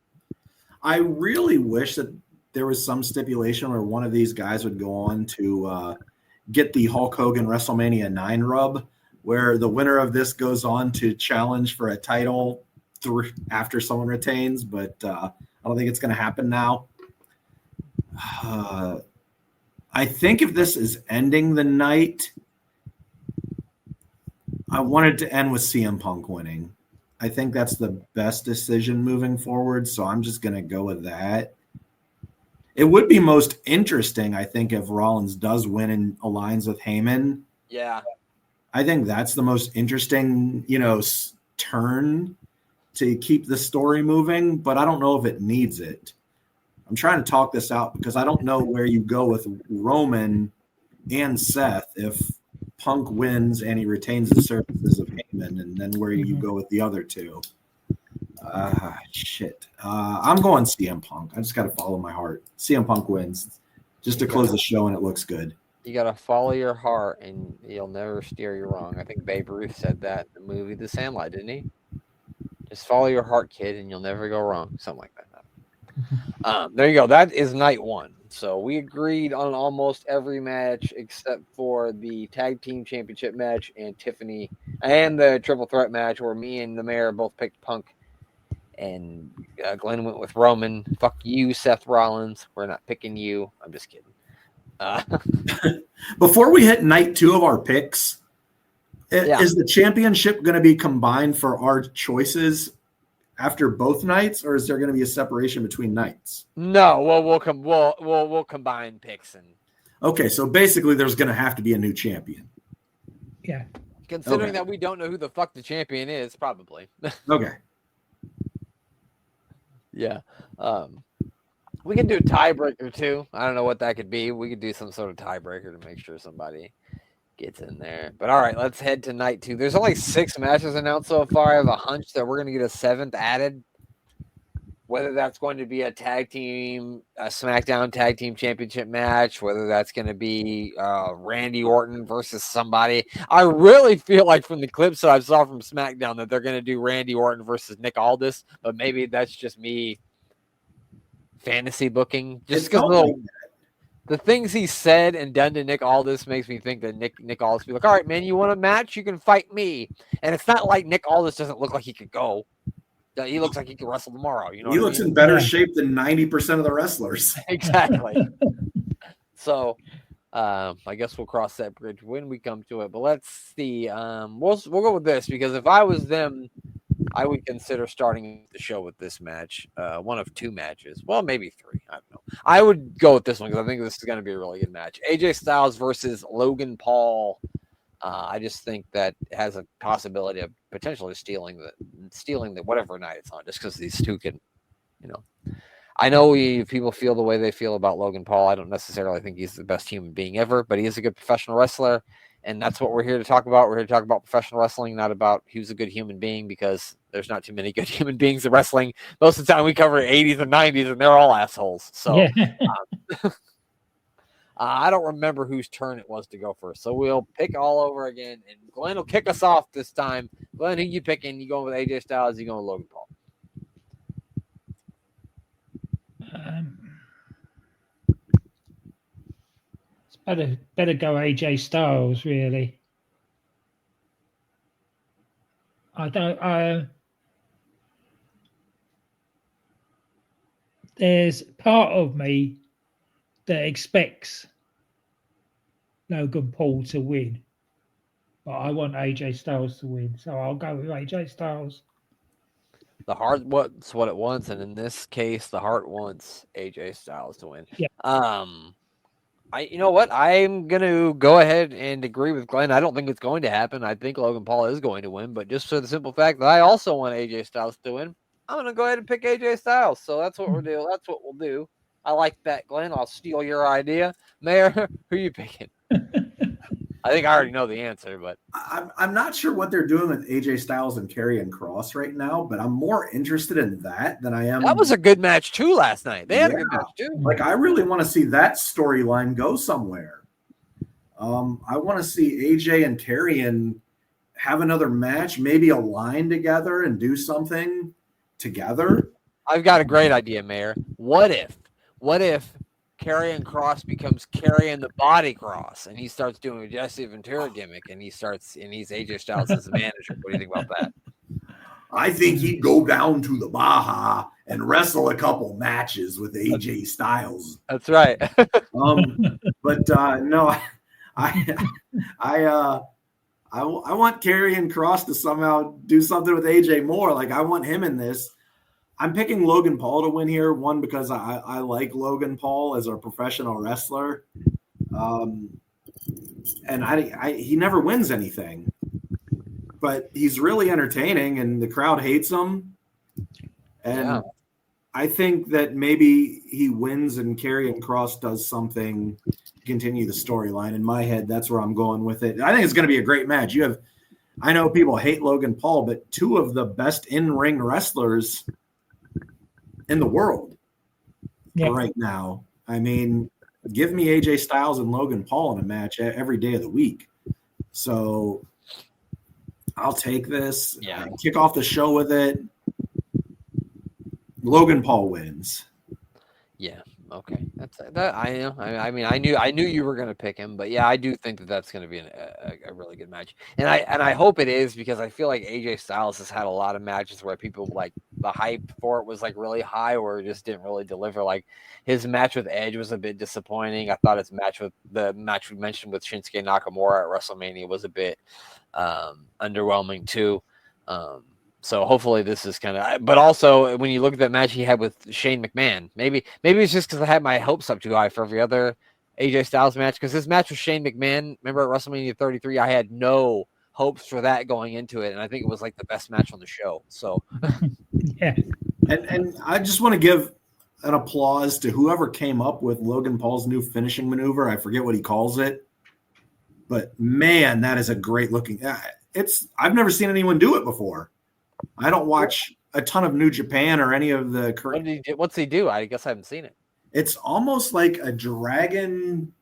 I really wish that there was some stipulation where one of these guys would go on to get the Hulk Hogan WrestleMania 9 rub, where the winner of this goes on to challenge for a title after someone retains, but I don't think it's going to happen now. I think if this is ending the night, I wanted to end with CM Punk winning. I think that's the best decision moving forward, so I'm just going to go with that. It would be most interesting, I think, if Rollins does win and aligns with Heyman. Yeah. I think that's the most interesting, turn to keep the story moving, but I don't know if it needs it. I'm trying to talk this out because I don't know where you go with Roman and Seth if Punk wins and he retains the services of Heyman, and then where you go with the other two. Shit. I'm going CM Punk. I just got to follow my heart. CM Punk wins just to close the show, and it looks good. You got to follow your heart, and you'll never steer you wrong. I think Babe Ruth said that in the movie The Sandlot, didn't he? Just follow your heart, kid, and you'll never go wrong. Something like that. There you go. That is night one. So we agreed on almost every match except for the tag team championship match and Tiffany and the triple threat match where me and the mayor both picked Punk and Glenn went with Roman. Fuck you, Seth Rollins. We're not picking you. I'm just kidding. Before we hit night 2 of our picks, is the championship going to be combined for our choices after both nights, or is there going to be a separation between nights? No, we'll combine picks and. Okay, so basically, there's going to have to be a new champion. Yeah. Considering that we don't know who the fuck the champion is, probably. Okay. Yeah. We can do a tiebreaker too. I don't know what that could be. We could do some sort of tiebreaker to make sure somebody gets in there. But all right, let's head to night 2. There's only 6 matches announced so far. I have a hunch that we're going to get a 7th added. whether that's going to be a SmackDown Tag Team Championship match, whether that's going to be Randy Orton versus somebody. I really feel like from the clips that I saw from SmackDown that they're going to do Randy Orton versus Nick Aldis, but maybe that's just me fantasy booking. Just because the things he said and done to Nick Aldis makes me think that Nick Aldis be like, all right, man, you want a match? You can fight me. And it's not like Nick Aldis doesn't look like he could go. He looks like he could wrestle tomorrow. You know, he looks in better shape than 90% of the wrestlers. Exactly. So, I guess we'll cross that bridge when we come to it. But let's see. We'll go with this because if I was them, I would consider starting the show with this match. One of two matches. Well, maybe three. I don't know. I would go with this one because I think this is going to be a really good match. AJ Styles versus Logan Paul. I just think that it has a possibility of potentially stealing the whatever night it's on, just because these two can, you know. I know people feel the way they feel about Logan Paul. I don't necessarily think he's the best human being ever, but he is a good professional wrestler, and that's what we're here to talk about. We're here to talk about professional wrestling, not about who's a good human being, because there's not too many good human beings in wrestling. Most of the time we cover 80s and 90s, and they're all assholes. So I don't remember whose turn it was to go first. So we'll pick all over again, and Glenn will kick us off this time. Glenn, who you picking? You going with AJ Styles? You going with Logan Paul? It's better go AJ Styles, really. There's part of me that expects Logan Paul to win, but I want AJ Styles to win, so I'll go with AJ Styles. The heart wants what it wants, and in this case, the heart wants AJ Styles to win. Yeah. You know what? I'm gonna go ahead and agree with Glenn. I don't think it's going to happen. I think Logan Paul is going to win, but just for the simple fact that I also want AJ Styles to win, I'm gonna go ahead and pick AJ Styles. So that's what we'll do. That's what we'll do. I like that, Glenn. I'll steal your idea. Mayor, who are you picking? I think I already know the answer, but I'm not sure what they're doing with AJ Styles and Karrion Kross right now, but I'm more interested in that than I am. That was a good match too last night. They had a good match too. Like, I really want to see that storyline go somewhere. I want to see AJ and Karrion have another match, maybe align together and do something together. I've got a great idea, Mayor. What if Karrion Kross becomes Karrion the Body Cross, and he starts doing a Jesse Ventura gimmick, and he's AJ Styles as the manager? What do you think about that? I think he'd go down to the Baja and wrestle a couple matches with AJ Styles. That's right. But no, I want Karrion Kross to somehow do something with AJ more. Like, I want him in this. I'm picking Logan Paul to win here. One, because I like Logan Paul as a professional wrestler. And he never wins anything. But he's really entertaining, and the crowd hates him. And I think that maybe he wins and Karrion Kross does something to continue the storyline. In my head, that's where I'm going with it. I think it's going to be a great match. I know people hate Logan Paul, but two of the best in-ring wrestlers in the world right now. I mean, give me AJ Styles and Logan Paul in a match every day of the week. So I'll take this. Kick off the show with it. Logan Paul wins. Yeah. Okay. That's that. I know. I mean, I knew you were going to pick him, but yeah, I do think that that's going to be a really good match, and I hope it is, because I feel like AJ Styles has had a lot of matches where people, like, the hype for it was like really high, or it just didn't really deliver. Like, his match with Edge was a bit disappointing. I thought the match we mentioned with Shinsuke Nakamura at WrestleMania was a bit underwhelming too. So hopefully this is kind of, but also when you look at that match he had with Shane McMahon, maybe it's just because I had my hopes up too high for every other AJ Styles match, because his match with Shane McMahon, remember at WrestleMania 33, I had no hopes for that going into it, and I think it was like the best match on the show. So yeah, and I just want to give an applause to whoever came up with Logan Paul's new finishing maneuver. I forget what he calls it, but man, that is a great looking. I've never seen anyone do it before. I don't watch a ton of New Japan or any of the. What's he do? I guess I haven't seen it. It's almost like a dragon.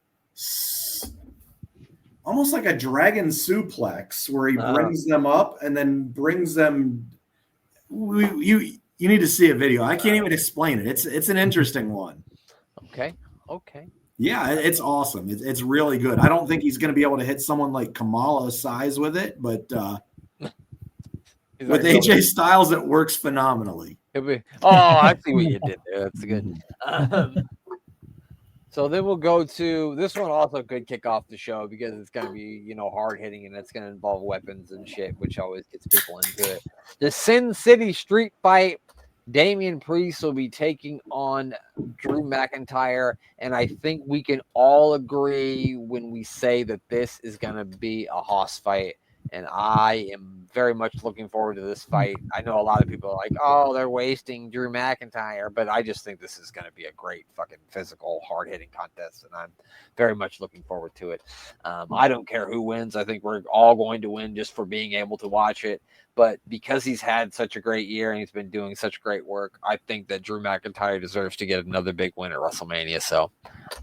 Almost like a dragon suplex where he brings them up and then brings them. You need to see a video. I can't even explain it. It's an interesting one. Okay. Yeah, it's awesome. It's really good. I don't think he's going to be able to hit someone like Kamala's size with it, but with AJ Styles, it works phenomenally. I see what you did there. That's good. So then we'll go to this one. Also could kick off the show because it's going to be, hard hitting and it's going to involve weapons and shit, which always gets people into it. The Sin City Street Fight. Damian Priest will be taking on Drew McIntyre, and I think we can all agree when we say that this is going to be a hoss fight, and I am very much looking forward to this fight. I know a lot of people are like, oh, they're wasting Drew McIntyre, but I just think this is going to be a great fucking physical, hard-hitting contest, and I'm very much looking forward to it. I don't care who wins. I think we're all going to win just for being able to watch it. But because he's had such a great year and he's been doing such great work, I think that Drew McIntyre deserves to get another big win at WrestleMania. So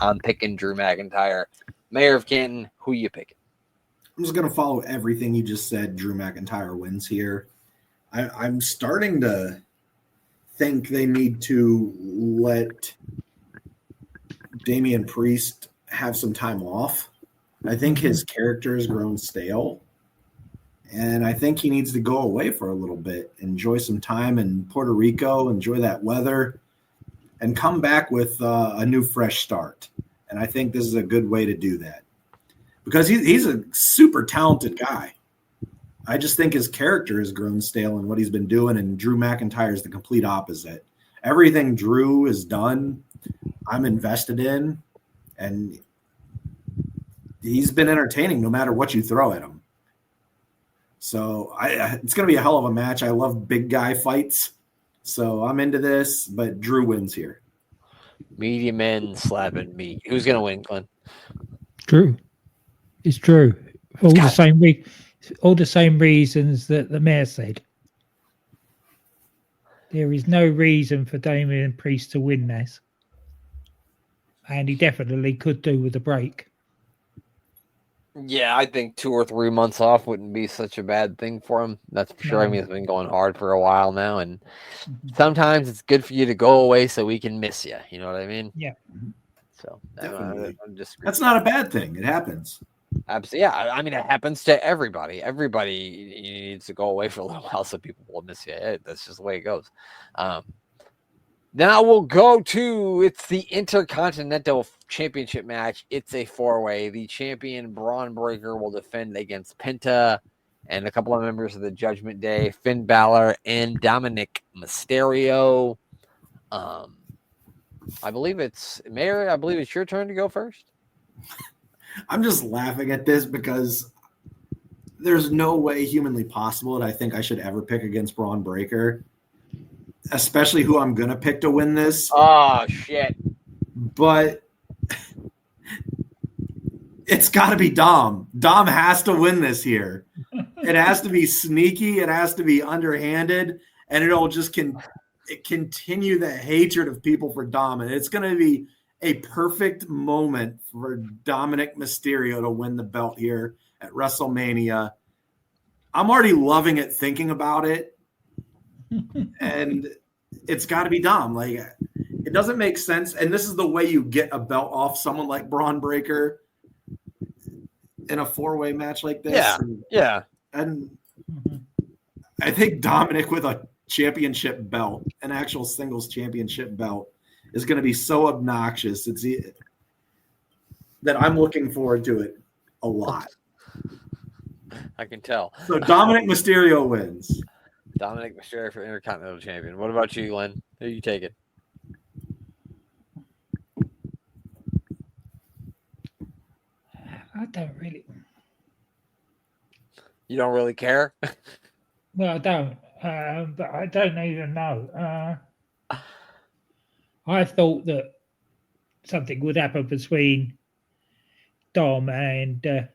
I'm picking Drew McIntyre. Mayor of Canton, who you picking? I'm just going to follow everything you just said. Drew McIntyre wins here. I'm starting to think they need to let Damian Priest have some time off. I think his character has grown stale. And I think he needs to go away for a little bit, enjoy some time in Puerto Rico, enjoy that weather, and come back with a new fresh start. And I think this is a good way to do that because he's a super talented guy. I just think his character has grown stale in what he's been doing, and Drew McIntyre is the complete opposite. Everything Drew has done, I'm invested in, and he's been entertaining no matter what you throw at him. So it's going to be a hell of a match. I love big guy fights. So I'm into this, but Drew wins here. Media men slapping meat. Who's going to win, Glenn? Drew. It's Drew. All the same reasons that the mayor said. There is no reason for Damian Priest to win this. And he definitely could do with a break. Yeah, I think 2 or 3 months off wouldn't be such a bad thing for him. That's for sure. I mean, it's been going hard for a while now, and sometimes it's good for you to go away so we can miss you. You know what I mean? Yeah. So I'm just that's not a bad thing. It happens. Absolutely. Yeah, I mean, it happens to everybody. Everybody needs to go away for a little while so people will miss you. That's just the way it goes. Now we'll go to, it's the Intercontinental Championship match. It's a 4-way. The champion, Braun Breaker, will defend against Penta and a couple of members of the Judgment Day, Finn Balor and Dominic Mysterio. I believe it's, Mayor, I believe it's your turn to go first. I'm just laughing at this because there's no way humanly possible that I think I should ever pick against Braun Breaker. Especially who I'm going to pick to win this. Oh, shit. But it's got to be Dom. Dom has to win this here. It has to be sneaky. It has to be underhanded. And it'll just continue the hatred of people for Dom. And it's going to be a perfect moment for Dominic Mysterio to win the belt here at WrestleMania. I'm already loving it thinking about it. And it's got to be Dom. Like, it doesn't make sense. And this is the way you get a belt off someone like Braun Breaker in a 4-way match like this. Yeah. And I think Dominic with a championship belt, an actual singles championship belt, is going to be so obnoxious. That I'm looking forward to it a lot. I can tell. So Dominic Mysterio wins. Dominic Mysterio for Intercontinental Champion. What about you, Glenn? Who you taking? I don't really. You don't really care? Well, I don't. But I don't even know. I thought that something would happen between Dom and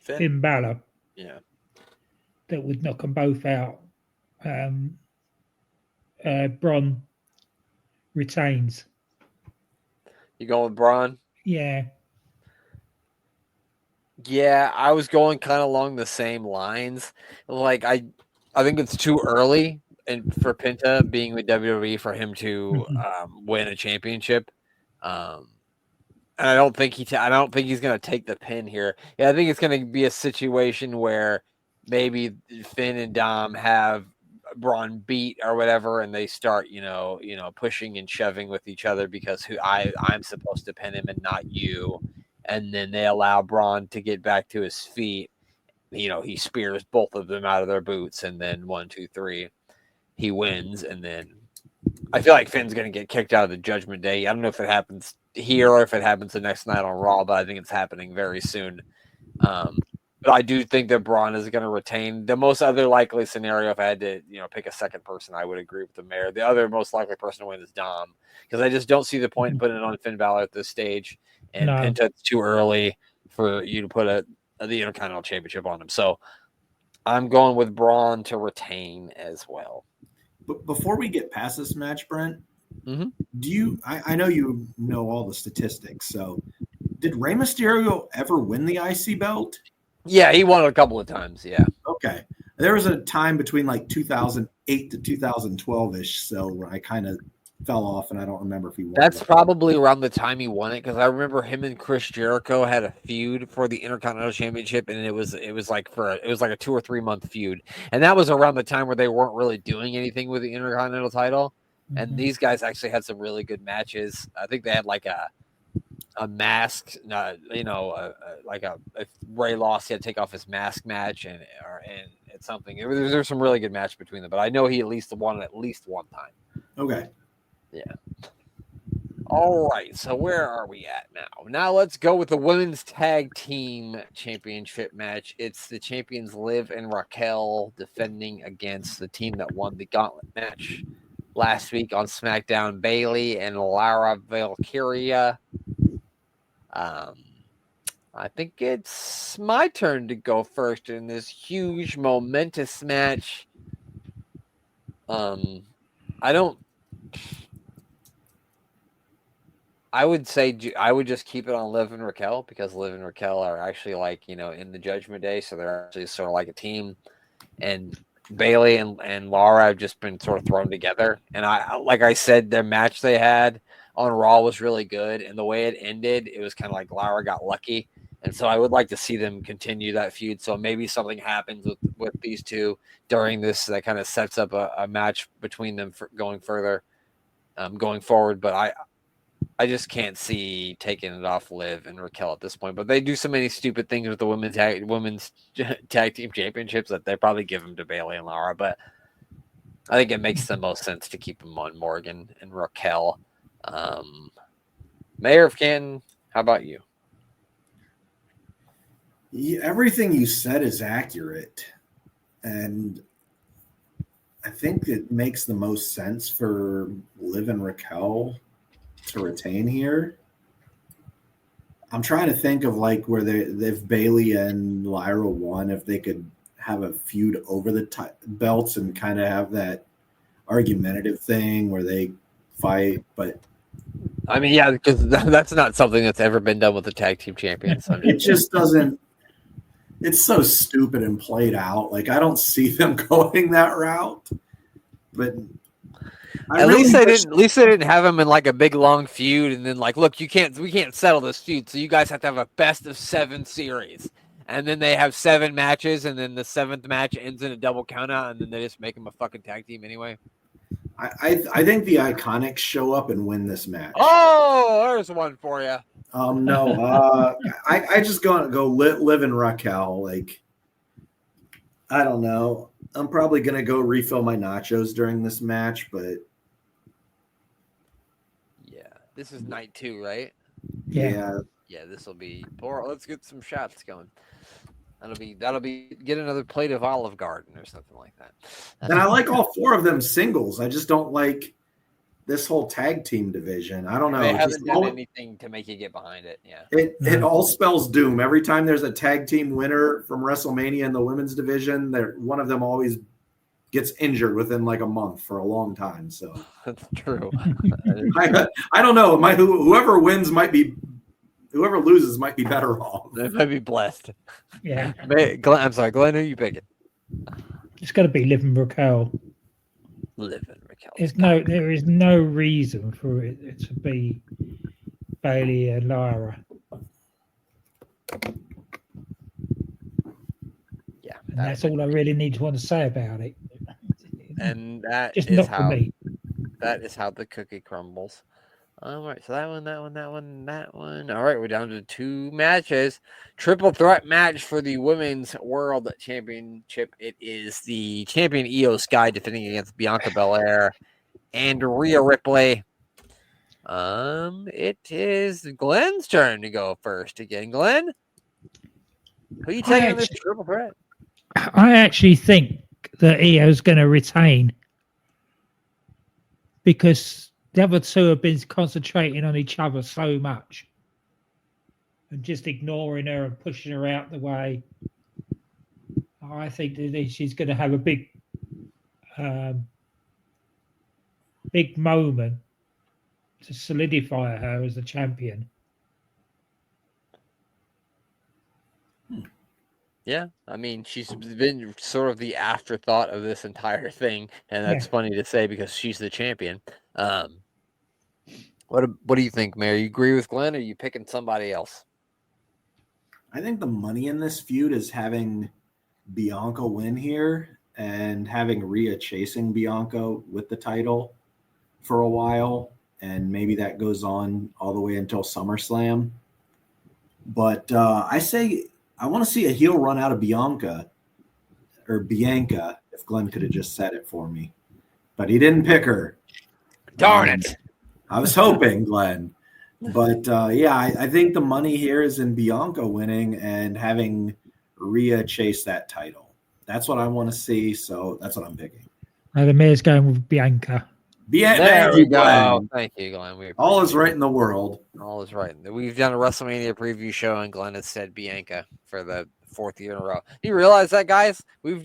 Finn Balor. Yeah. That would knock them both out. Braun retains. You going with Braun? Yeah. Yeah, I was going kind of along the same lines. Like I think it's too early and for Penta being with WWE for him to win a championship. And I don't think he's going to take the pin here. Yeah, I think it's going to be a situation where maybe Finn and Dom have Braun beat or whatever, and they start, pushing and shoving with each other because I'm supposed to pin him and not you. And then they allow Braun to get back to his feet. He spears both of them out of their boots, and then 1, 2, 3, he wins. And then I feel like Finn's going to get kicked out of the Judgment Day. I don't know if it happens here or if it happens the next night on Raw, but I think it's happening very soon. But I do think that Braun is going to retain. The most other likely scenario, if I had to, pick a second person, I would agree with the mayor. The other most likely person to win is Dom, because I just don't see the point in putting it on Finn Balor at this stage. And Penta's too early for you to put the Intercontinental Championship on him. So I'm going with Braun to retain as well. But before we get past this match, Brent, do you? I know you know all the statistics. So, did Rey Mysterio ever win the IC belt? Yeah, he won it a couple of times. Yeah. Okay. There was a time between like 2008 to 2012 ish, so I kind of fell off, and I don't remember if he won. That's probably around the time he won it, because I remember him and Chris Jericho had a feud for the Intercontinental Championship, and it was like a 2 or 3 month feud, and that was around the time where they weren't really doing anything with the Intercontinental title, and these guys actually had some really good matches. I think they had like a mask, if Ray lost, he had to take off his mask match, and it's something. There's some really good match between them, but I know he at least won at least one time. Okay. Yeah. All right. So where are we at now? Now let's go with the women's tag team championship match. It's the champions Liv and Raquel defending against the team that won the gauntlet match last week on SmackDown, Bayley and Lara Valkyria. I think it's my turn to go first in this huge, momentous match. I would say I would just keep it on Liv and Raquel, because Liv and Raquel are actually in the Judgment Day, so they're actually sort of like a team. And Bayley and Lara have just been sort of thrown together. And like I said, their match they had on Raw was really good, and the way it ended, it was kind of like Lara got lucky. And so I would like to see them continue that feud. So maybe something happens with these two during this that kind of sets up a match between them for going forward. But I just can't see taking it off Liv and Raquel at this point. But they do so many stupid things with the women's tag team championships that they probably give them to Bayley and Lara. But I think it makes the most sense to keep them on Morgan and Raquel. Mayor of Canton, how about you? Yeah, everything you said is accurate. And I think it makes the most sense for Liv and Raquel to retain here. I'm trying to think of where if Bayley and Lyra won, if they could have a feud over the belts and kind of have that argumentative thing where they fight. But I mean, yeah, because that's not something that's ever been done with the tag team champions. It just doesn't. It's so stupid and played out. I don't see them going that route. But at least they didn't have him in a big long feud, and then look, we can't settle this feud, so you guys have to have a best of 7 series, and then they have 7 matches, and then the 7th match ends in a double countout, and then they just make them a fucking tag team anyway. I think the Iconics show up and win this match. Oh, there's one for you. No, I just go Liv and Raquel. I don't know. I'm probably gonna go refill my nachos during this match, but yeah, this is night 2, right? Yeah. This will be. Let's get some shots going. That'll be get another plate of Olive Garden or something like that. And I like all 4 of them singles. I just don't like this whole tag team division. I don't know. They haven't done anything to make you get behind it. Yeah. It all spells doom. Every time there's a tag team winner from WrestleMania in the women's division, one of them always gets injured within like a month for a long time. So that's true. I don't know. Whoever wins whoever loses might be better off. They might be blessed. Yeah. Glenn, I'm sorry, Glenn, who you picking? It's got to be Liv and Raquel. Liv and Raquel. There is no reason for it to be Bailey and Lyra. Yeah. And that's all I really need to want to say about it. And that just is not how for me. That is how the cookie crumbles. All right, so that one. All right, we're down to 2 matches. Triple threat match for the Women's World Championship. It is the champion Io Sky defending against Bianca Belair and Rhea Ripley. It is Glenn's turn to go first again. Glenn, who are you taking on this triple threat? I actually think that Io's going to retain because the other two have been concentrating on each other so much and just ignoring her and pushing her out the way. I think that she's going to have a big moment to solidify her as a champion. Yeah, I mean, she's been sort of the afterthought of this entire thing, and that's funny to say because she's the champion. What do you think, Mayor? You agree with Glenn, or are you picking somebody else? I think the money in this feud is having Bianca win here and having Rhea chasing Bianca with the title for a while, and maybe that goes on all the way until SummerSlam. But I say I want to see a heel run out of Bianca, if Glenn could have just said it for me. But he didn't pick her. Darn it. I was hoping, Glenn. But I think the money here is in Bianca winning and having Rhea chase that title. That's what I want to see, so that's what I'm picking. The mayor's going with Bianca. There we go. Thank you, Glenn. All is right in the world. All is right. We've done a WrestleMania preview show, and Glenn has said Bianca for the 4th year in a row. Do you realize that, guys? We've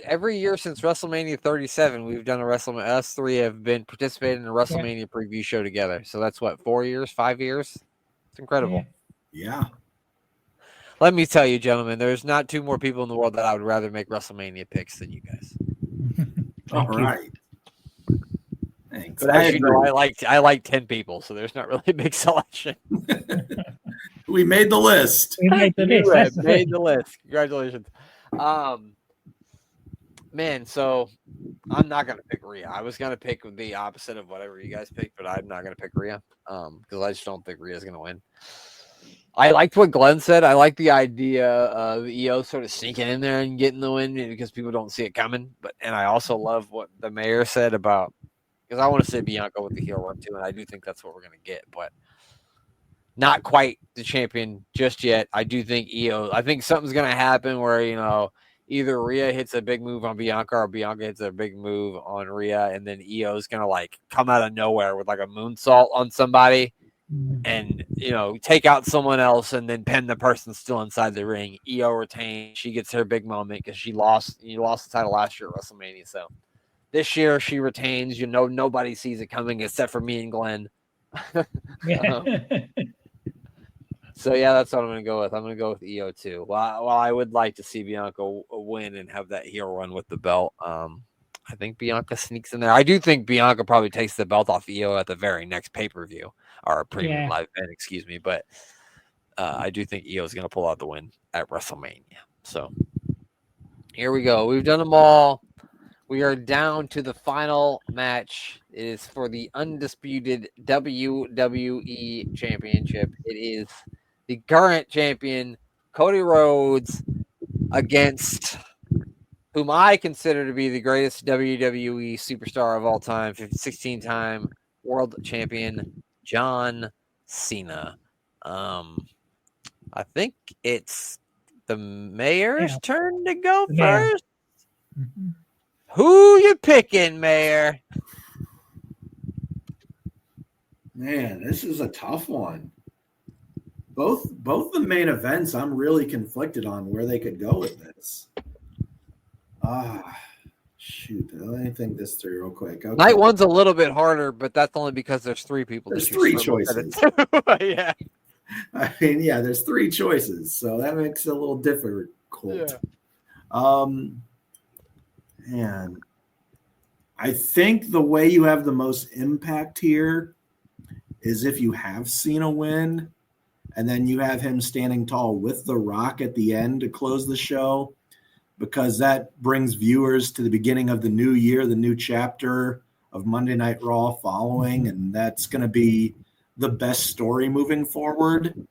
every year since WrestleMania 37, we've done a WrestleMania. Us 3 have been participating in a WrestleMania preview show together. So that's what, 4 years, 5 years? It's incredible. Yeah. Let me tell you, gentlemen, there's not 2 more people in the world that I would rather make WrestleMania picks than you guys. All right. Thanks. But as you know, I like 10 people, so there's not really a big selection. We made the list. We made the list. Made the list. Congratulations. Man, so I'm not gonna pick Rhea. I was gonna pick the opposite of whatever you guys picked, but I'm not gonna pick Rhea. Because I just don't think Rhea's gonna win. I liked what Glenn said. I like the idea of EO sort of sneaking in there and getting the win because people don't see it coming. And I also love what the mayor said about, because I want to see Bianca with the heel run too, and I do think that's what we're going to get, but not quite the champion just yet. I do think I think something's going to happen where, either Rhea hits a big move on Bianca or Bianca hits a big move on Rhea, and then EO's going to come out of nowhere with a moonsault on somebody and, take out someone else and then pin the person still inside the ring. EO retains. She gets her big moment because you lost the title last year at WrestleMania. So this year she retains. Nobody sees it coming except for me and Glenn. So that's what I'm going to go with. I'm going to go with EO too. While I would like to see Bianca win and have that heel run with the belt, I think Bianca sneaks in there. I do think Bianca probably takes the belt off EO at the very next pay-per-view or premium live event, excuse me. But I do think EO is going to pull out the win at WrestleMania. So here we go. We've done them all. We are down to the final match. It is for the undisputed WWE Championship. It is the current champion, Cody Rhodes, against whom I consider to be the greatest WWE superstar of all time, 16-time world champion, John Cena. I think it's the mayor's turn to go first. Mm-hmm. Who you picking, Mayor? Man, this is a tough one. Both the main events, I'm really conflicted on where they could go with this. Shoot. Let me think this through real quick. Okay. Night one's a little bit harder, but that's only because there's three people. There's three choices. Yeah. I mean, yeah, there's three choices, so that makes it a little difficult. Yeah. And I think the way you have the most impact here is if you have Cena win, and then you have him standing tall with The Rock at the end to close the show, because that brings viewers to the beginning of the new year, the new chapter of Monday Night Raw following, and that's going to be the best story moving forward.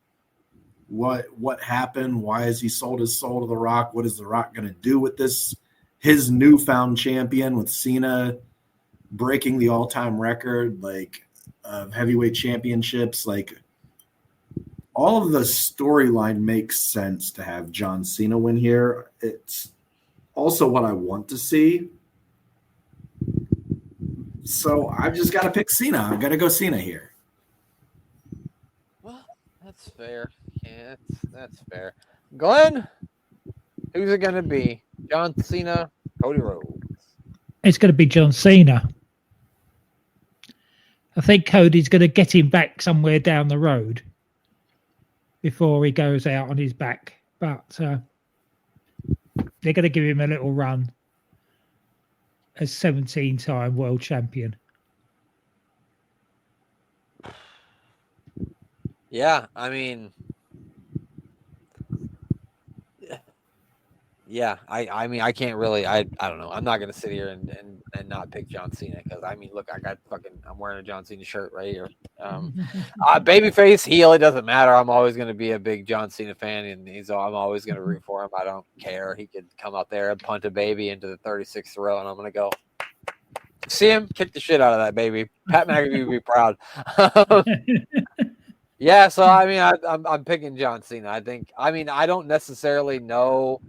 What happened? Why has he sold his soul to The Rock? What is The Rock going to do with this, his newfound champion, with Cena breaking the all-time record of heavyweight championships? All of the storyline makes sense to have John Cena win here. It's also what I want to see. So I've just got to pick Cena. I've got to go Cena here. Well, that's fair. Yeah, that's fair. Glenn, who's it going to be? John Cena, Cody Rhodes? It's going to be John Cena. I think Cody's going to get him back somewhere down the road before he goes out on his back. But they're going to give him a little run as 17-time world champion. Yeah, I mean, yeah, I mean, I can't really, I don't know. I'm not going to sit here and not pick John Cena because, I mean, look, I'm wearing a John Cena shirt right here. Babyface, heel, it doesn't matter. I'm always going to be a big John Cena fan, and I'm always going to root for him. I don't care. He could come out there and punt a baby into the 36th row, and I'm going to go see him kick the shit out of that baby. Pat McAfee would be proud. Yeah, so I mean, I'm picking John Cena. I don't necessarily know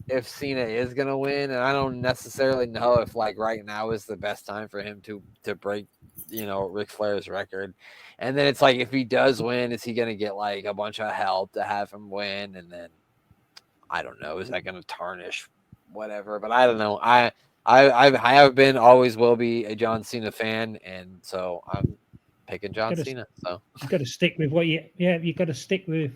if Cena is gonna win, and I don't necessarily know if right now is the best time for him to break, Ric Flair's record. And then it's if he does win, is he gonna get a bunch of help to have him win? And then I don't know, is that gonna tarnish whatever? But I don't know. I have been, always will be a John Cena fan, and so I'm picking John Cena. So you got to stick with you got to stick with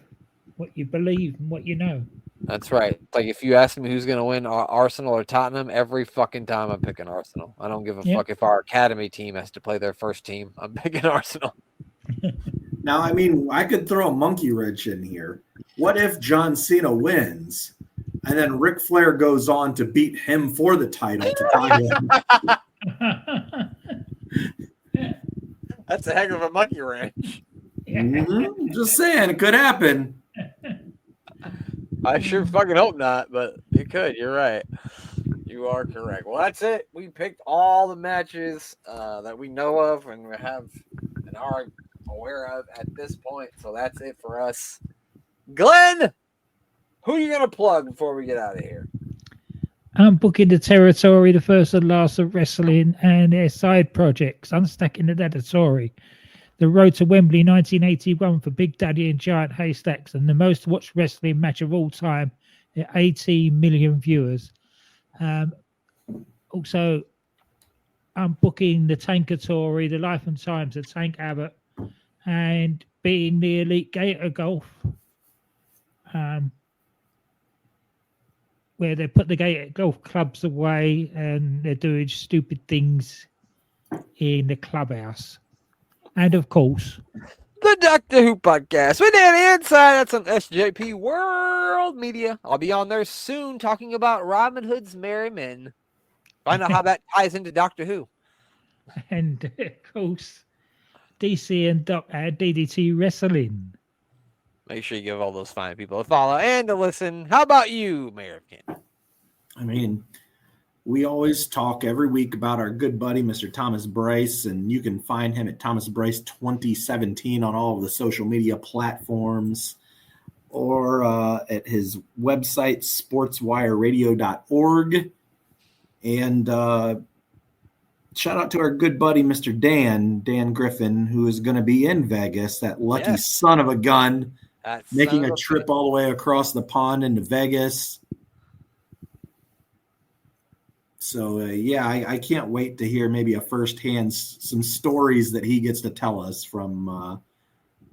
what you believe and what you know. That's right. If you ask me who's going to win, Arsenal or Tottenham, every fucking time I'm picking Arsenal. I don't give a fuck if our academy team has to play their first team. I'm picking Arsenal. Now, I mean, I could throw a monkey wrench in here. What if John Cena wins and then Ric Flair goes on to beat him for the title to tie him? That's a heck of a monkey wrench. Mm-hmm. Just saying, it could happen. I sure fucking hope not, but it could. You're right. You are correct. Well, that's it. We picked all the matches that we know of and we have and are aware of at this point. So that's it for us. Glenn, who are you going to plug before we get out of here? I'm booking the territory, the first and last of wrestling, and their side projects. Unstacking the Territory, the Road to Wembley 1981 for Big Daddy and Giant Haystacks, and the most watched wrestling match of all time at 18 million viewers. Also, I'm booking the Tankatory, the Life and Times of Tank Abbott, and being the Elite Gator Golf. Where they put the Gator golf clubs away and they're doing stupid things in the clubhouse. And of course, the Doctor Who podcast with Danny Inside. That's on SJP World Media. I'll be on there soon talking about Robin Hood's Merry Men. Find out how that ties into Doctor Who. And of course, DC and DDT Wrestling. Make sure you give all those fine people a follow and a listen. How about you, Mayor of Canton? I mean, we always talk every week about our good buddy, Mr. Thomas Bryce, and you can find him at Thomas Bryce 2017 on all of the social media platforms or at his website, sportswireradio.org. And shout out to our good buddy, Mr. Dan Griffin, who is going to be in Vegas, that lucky son of a gun, making a trip all the way across the pond into Vegas. So, I can't wait to hear maybe a firsthand, some stories that he gets to tell us from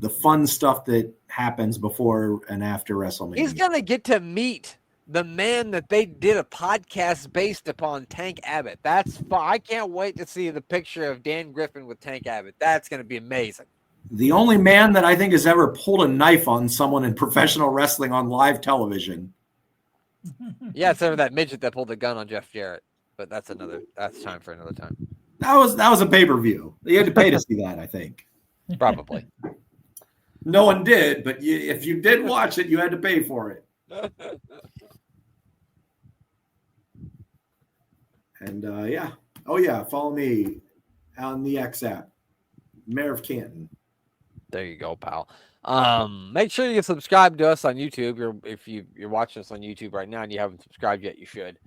the fun stuff that happens before and after WrestleMania. He's going to get to meet the man that they did a podcast based upon, Tank Abbott. That's fun. I can't wait to see the picture of Dan Griffin with Tank Abbott. That's going to be amazing. The only man that I think has ever pulled a knife on someone in professional wrestling on live television. Yeah, it's over that midget that pulled the gun on Jeff Jarrett. But that's time for another time. That was a pay-per-view. You had to pay to see that, I think. Probably. No one did, but if you did watch it, you had to pay for it. And follow me on the X app, Mayor of Canton. There you go, pal. Make sure you subscribe to us on YouTube. If you're watching us on YouTube right now and you haven't subscribed yet, you should.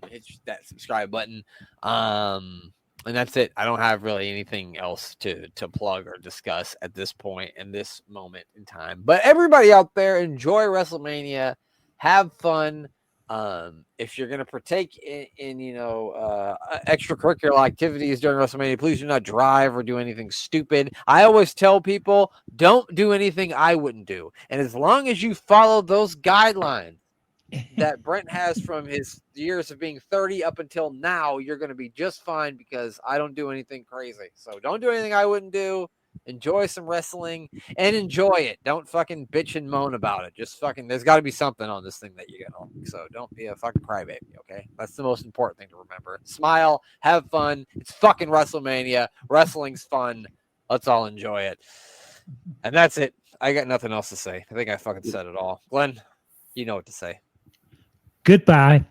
Hit that subscribe button. And that's it. I don't have really anything else to plug or discuss at this point in this moment in time. But everybody out there, enjoy WrestleMania. Have fun. If you're going to partake in extracurricular activities during WrestleMania, please do not drive or do anything stupid. I always tell people, don't do anything I wouldn't do. And as long as you follow those guidelines that Brent has from his years of being 30 up until now, you're going to be just fine, because I don't do anything crazy. So don't do anything I wouldn't do. Enjoy some wrestling and enjoy it. Don't fucking bitch and moan about it. Just fucking, there's got to be something on this thing that you get on. So don't be a fucking crybaby, okay? That's the most important thing to remember. Smile, have fun. It's fucking WrestleMania. Wrestling's fun. Let's all enjoy it. And that's it. I got nothing else to say. I think I fucking said it all. Glenn, you know what to say. Goodbye.